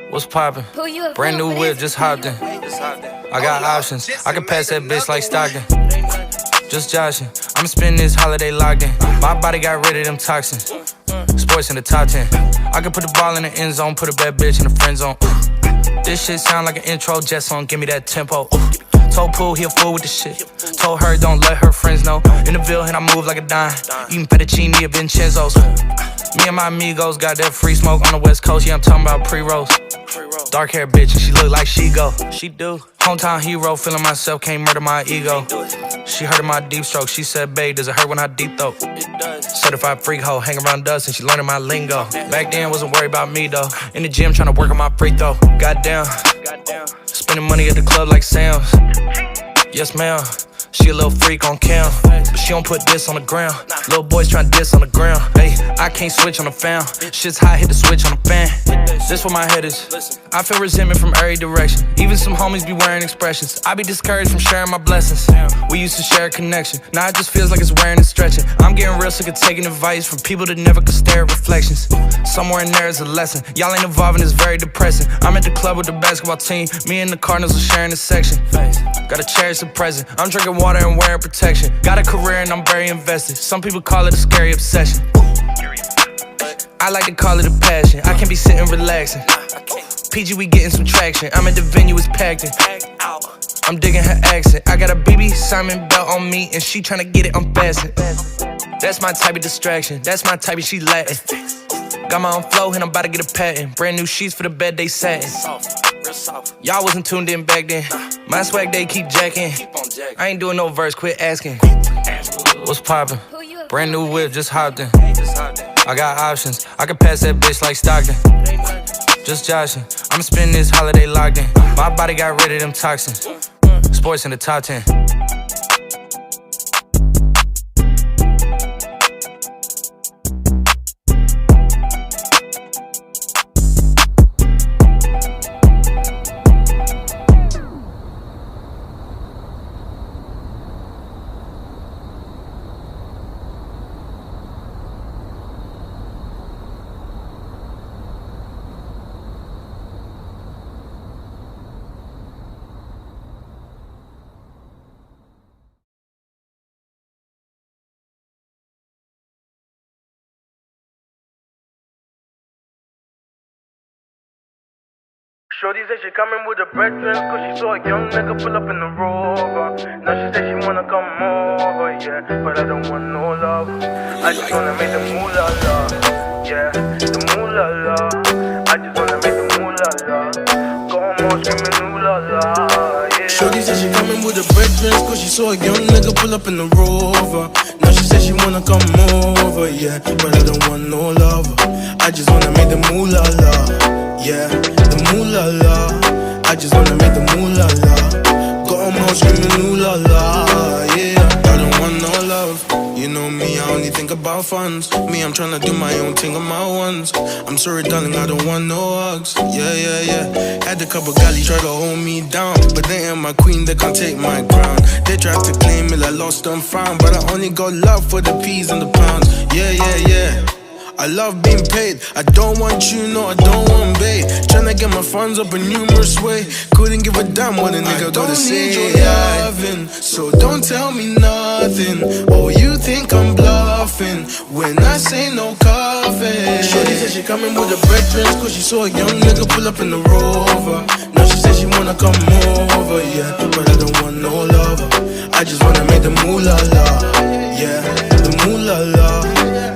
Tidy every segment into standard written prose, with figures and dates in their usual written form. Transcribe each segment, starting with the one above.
What's poppin'? Brand new whip, just hopped in. I got options, I can pass that bitch like Stockton. Just joshing, I'm spending this holiday locked in. My body got rid of them toxins. Sports in the top 10. I can put the ball in the end zone, put a bad bitch in the friend zone. This shit sound like an intro jet song, give me that tempo. Told Pooh he a fool with the shit. Told her don't let her friends know. In the Ville and I move like a dime. Eating fettuccine at Vincenzo's. Me and my amigos got that free smoke on the West Coast. Yeah, I'm talking about pre-rolls. Dark hair bitch and she look like she go. She do. Hometown hero, feeling myself, can't murder my ego. She heard of my deep stroke. She said, babe, does it hurt when I deep throat? It does. Certified freak hoe, hang around dust and she learning my lingo. Back then, wasn't worried about me though. In the gym, trying to work on my free throw. Goddamn. Spending money at the club like Sam's. Yes, ma'am. She a little freak on cam, but she don't put this on the ground. Little boys tryna diss on the ground. Hey, I can't switch on the fan. Shit's hot, hit the switch on the fan. This where my head is. I feel resentment from every direction. Even some homies be wearing expressions. I be discouraged from sharing my blessings. We used to share a connection. Now it just feels like it's wearing and stretching. I'm getting real sick of taking advice from people that never could stare at reflections. Somewhere in there is a lesson. Y'all ain't evolving, it's very depressing. I'm at the club with the basketball team. Me and the Cardinals are sharing a section. Gotta cherish the present. I'm drinking water and wearing protection. Got a career and I'm very invested. Some people call it a scary obsession. I like to call it a passion. I can't be sitting relaxing. PG, we getting some traction. I'm at the venue, it's packed in. I'm digging her accent. I got a BB Simon belt on me and she tryna get it unfastened. That's my type of distraction. That's my type of she Latin. Got my own flow and I'm about to get a patent. Brand new sheets for the bed they satin. Y'all wasn't tuned in back then. My swag they keep jacking. I ain't doing no verse, quit asking. What's poppin'? Brand new whip, just hopped in. I got options, I can pass that bitch like Stockton. Just joshing, I'm spending this holiday locked in. My body got rid of them toxins. Sports in the top 10. Shorty said she coming with her brethren, cause she saw a young nigga pull up in the Rover. Now she said she wanna come over, yeah, but I don't want no love. I just wanna make the moolah la, yeah, the moolah la. I just wanna make the moolah la. Go on screaming ooh la la, yeah. Shorty said she coming with her brethren, cause she saw a young nigga pull up in the Rover. Now she said she wanna come over, yeah, but I don't want no love. I just wanna make the moolah la, yeah, the moolah la. I just wanna make the moolah la. Got 'em all screaming ooh la la, yeah. I don't want no love. You know me, I only think about funds. Me, I'm tryna do my own thing on my ones. I'm sorry, darling, I don't want no hugs. Yeah, yeah, yeah. Had a couple galley try to hold me down, but they ain't my queen, they can't take my crown. They tried to claim it, I lost and found, but I only got love for the peas and the pounds. Yeah, yeah, yeah. I love being paid. I don't want you, no, I don't want bait. Tryna get my funds up a numerous way. Couldn't give a damn what a nigga gotta say. I don't need your loving, so don't tell me nothing. Oh, you think I'm bluffing when I say no coffee. Shorty said she coming with her brethren, cause she saw a young nigga pull up in the Rover. Now she said she wanna come over, yeah, but I don't want no lover. I just wanna make the moolah la, yeah, the moolah la.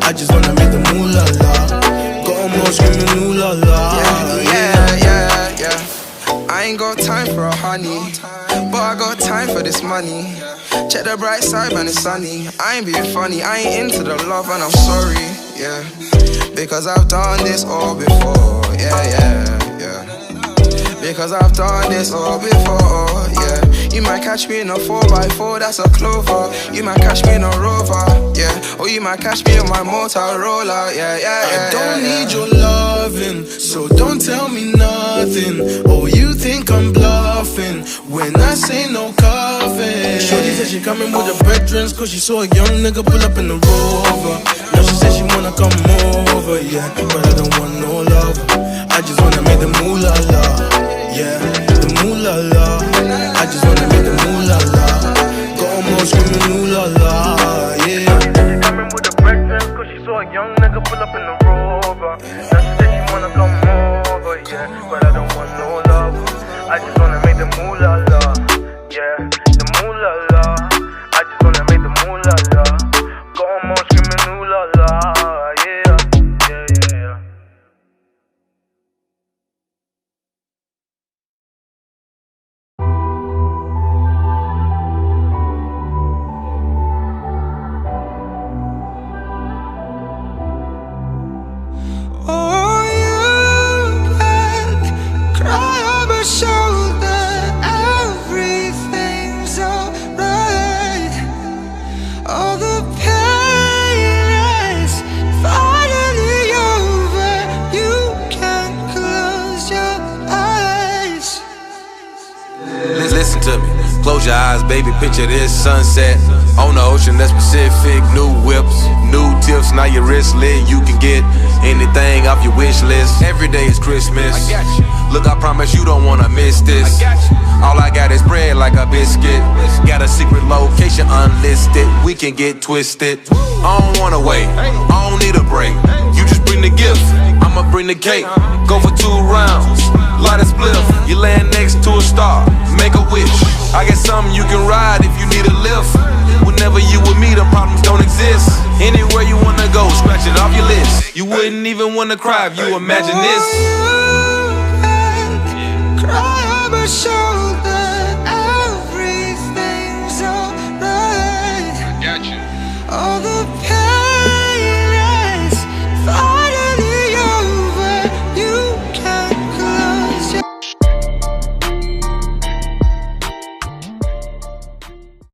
I just wanna make the moolah la. Got 'em all screaming ooh la la. Yeah. I ain't got time for a honey, but I got time for this money. Check the bright side, man, it's sunny. I ain't being funny, I ain't into the love and I'm sorry, yeah. Because I've done this all before, yeah. Because I've done this all before, yeah. You might catch me in a 4x4, that's a Clover. You might catch me in a Rover, yeah. Or you might catch me on my Motorola, yeah. I don't need your loving, so don't tell me nothing. Oh, you think I'm bluffing when I say no coffee. Shorty said she coming with her brethren, cause she saw a young nigga pull up in the Rover. Now she said she wanna come over, yeah, but I don't want no love. I just wanna make the moolah la, yeah, the moolah la. I just wanna make the moolah la. Got 'em all screaming ooh la la, yeah. Coming with the breakfast, cause she saw a young nigga pull up in the Rover. Now she said she wanna come over, yeah, but I don't want no love. I just wanna make the moolah la, yeah, the moolah la. I just wanna make the moolah la. Got 'em all screaming ooh la la, yeah, yeah, yeah, yeah. Oh, you can cry on my shoulder. Everything's alright. All the pain is finally over. You can close your eyes. Listen to me, close your eyes, baby, picture this sunset on the ocean that's Pacific. New whips, new tips, now your wrist lit. You can get anything off your wish list. Every day is Christmas. I got you. Look, I promise you don't wanna miss this. I got you. All I got is bread like a biscuit. Got a secret location unlisted. We can get twisted. I don't wanna wait, I don't need a break. You just bring the gift, I'ma bring the cake. Go for 2 rounds, light a spliff. You land next to a star, make a wish. I got something you can ride if you need a lift. Whenever you with me, the problems don't exist. Anywhere you wanna go, scratch it off your list. You wouldn't even wanna cry if you imagine this. Oh, you can cry on my shoulder.